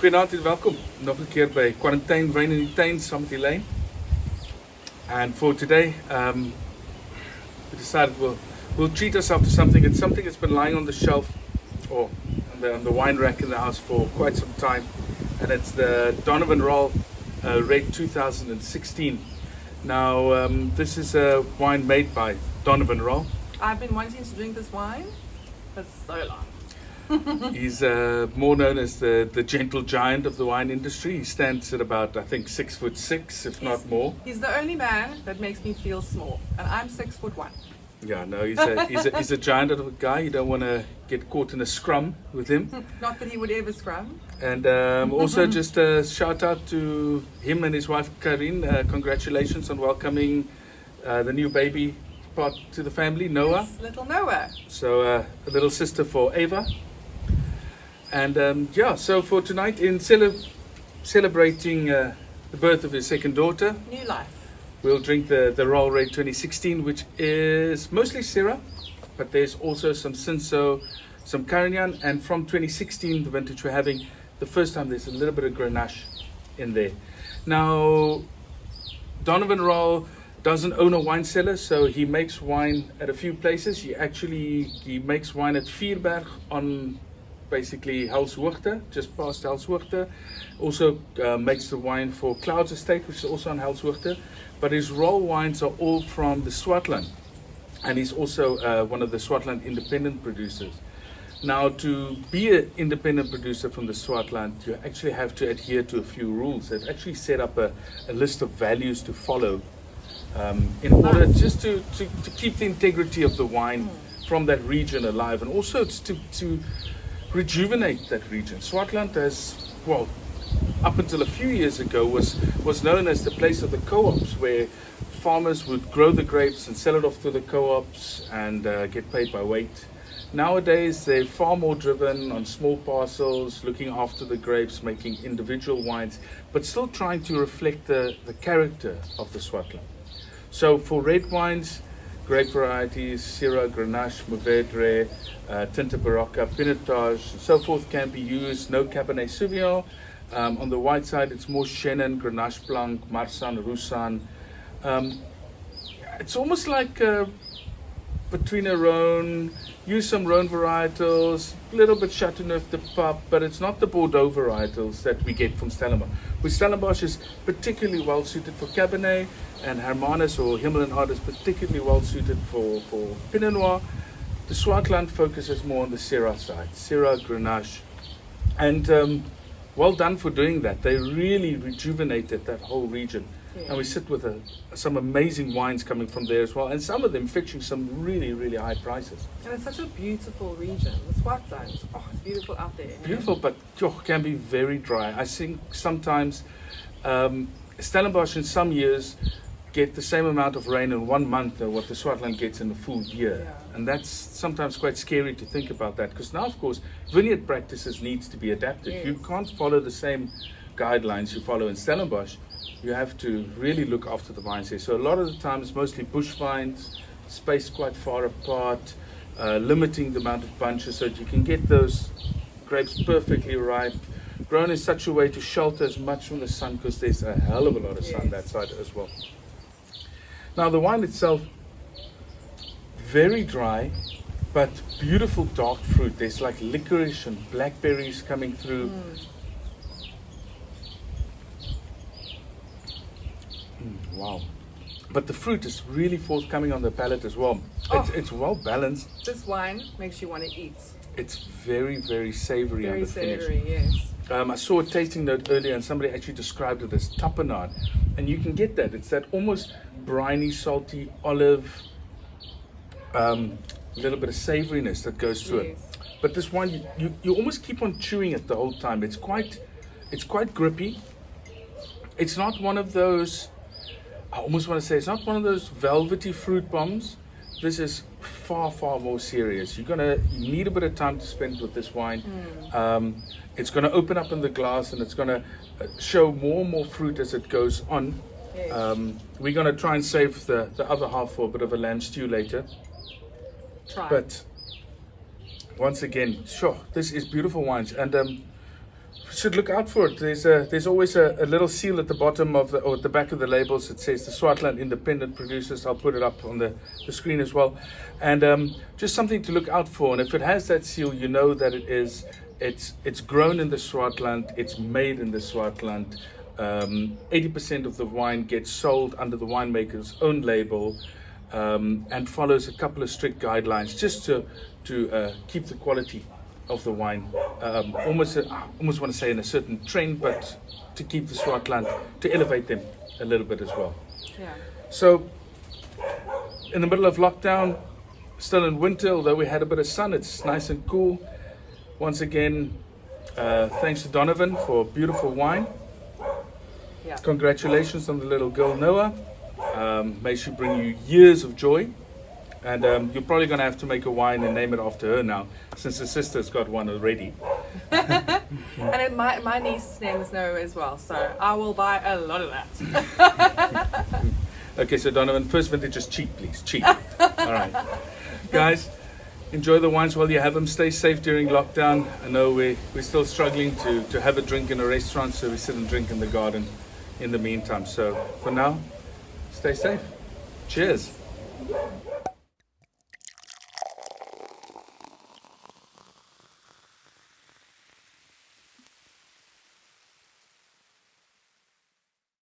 Goeienaand en welkom nog een keer bij Kwarantynwyn in die tuin saam met Elaine. And for today, we decided we'll treat ourselves to something. It's something that's been lying on the shelf or on the wine rack in the house for quite some time, and it's the Donovan Rall Red 2016. Now, this is a wine made by Donovan Rall. I've been wanting to drink this wine for so long. He's more known as the gentle giant of the wine industry. He stands at about, I think, 6'6", if not more. He's the only man that makes me feel small, and I'm 6'1". Yeah, no, he's a giant of a guy. You don't want to get caught in a scrum with him. Not that he would ever scrum. And also just a shout out to him and his wife Carignan. Congratulations on welcoming the new baby part to the family, Noah. Yes, little Noah. So a little sister for Ava. And so for tonight, in celebrating the birth of his second daughter, New life. we'll drink the Rall Red 2016, which is mostly Syrah, but there's also some Cinsault, some Carignan, and from 2016, the vintage we're having, the first time there's a little bit of Grenache in there. Now, Donovan Rall doesn't own a wine cellar, so he makes wine at a few places. He makes wine at Vierberg on basically Helshoogte, just past Helshoogte. Also makes the wine for Clouds Estate, which is also on Helshoogte. But his Rall wines are all from the Swartland, and he's also one of the Swartland independent producers. Now, to be an independent producer from the Swartland, you actually have to adhere to a few rules. They've actually set up a list of values to follow in order just to keep the integrity of the wine from that region alive, and also to rejuvenate that region. Swartland has, well, up until a few years ago was known as the place of the co-ops, where farmers would grow the grapes and sell it off to the co-ops and get paid by weight. Nowadays they're far more driven on small parcels, looking after the grapes, making individual wines, but still trying to reflect the character of the Swartland. So for red wines, grape varieties, Syrah, Grenache, Mourvedre, Tinta Barocca, Pinotage, and so forth can be used. No Cabernet Sauvignon. On the white side, it's more Chenin, Grenache Blanc, Marsanne, Roussanne. It's almost like between a Rhone, use some Rhone varietals, a little bit Chateauneuf de Pape, but it's not the Bordeaux varietals that we get from Stellenbosch. With Stellenbosch is particularly well suited for Cabernet, and Hermanus or Himmel and Hart is particularly well suited for Pinot Noir. The Swartland focuses more on the Syrah side, Syrah, Grenache, and well done for doing that. They really rejuvenated that whole region. Yeah. And we sit with some amazing wines coming from there as well, and some of them fetching some really, really high prices. And it's such a beautiful region. The Swartland, it's beautiful out there. Beautiful, but can be very dry. I think sometimes Stellenbosch in some years get the same amount of rain in 1 month as what the Swartland gets in a full year. Yeah. And that's sometimes quite scary to think about that, because now, of course, vineyard practices needs to be adapted. Yes. You can't follow the same guidelines you follow in Stellenbosch. You have to really look after the vines here. So a lot of the time it's mostly bush vines, spaced quite far apart, limiting the amount of bunches so that you can get those grapes perfectly ripe, grown in such a way to shelter as much from the sun, because there's a hell of a lot of sun that side as well. Now the wine itself, very dry, but beautiful dark fruit. There's like licorice and blackberries coming through. Wow. But the fruit is really forthcoming on the palate as well. It's well balanced. This wine makes you want to eat. It's very, very savory on the finish. Very savory, yes. I saw a tasting note earlier and somebody actually described it as tapenade. And you can get that. It's that almost briny, salty olive, little bit of savoriness that goes through it. But this wine, you almost keep on chewing it the whole time. It's quite grippy. It's not one of those, I almost want to say, it's not one of those velvety fruit bombs. This is far, far more serious. You need a bit of time to spend with this wine. It's going to open up in the glass, and it's going to show more and more fruit as it goes on. Yes. We're going to try and save the other half for a bit of a lamb stew later. Try. But once again, sure, this is beautiful wines. And should look out for it. There's always a little seal at the bottom of or at the back of the labels. It says the Swartland Independent Producers. I'll put it up on the screen as well. And just something to look out for. And if it has that seal, you know that it's grown in the Swartland. It's made in the Swartland. 80% of the wine gets sold under the winemaker's own label, and follows a couple of strict guidelines just to keep the quality of the wine, almost want to say in a certain trend, but to keep the Swartland, to elevate them a little bit as well. Yeah. So in the middle of lockdown, still in winter, although we had a bit of sun, it's nice and cool. Once again, thanks to Donovan for beautiful wine. Yeah. Congratulations on the little girl Noah. May she bring you years of joy. And you're probably going to have to make a wine and name it after her now, since her sister's got one already. And my niece's name is Noah as well, so I will buy a lot of that. Okay, so Donovan, first vintage is cheap, please. Cheap. All right. Guys, enjoy the wines while you have them. Stay safe during lockdown. I know we're still struggling to have a drink in a restaurant, so we sit and drink in the garden in the meantime. So for now, stay safe. Cheers.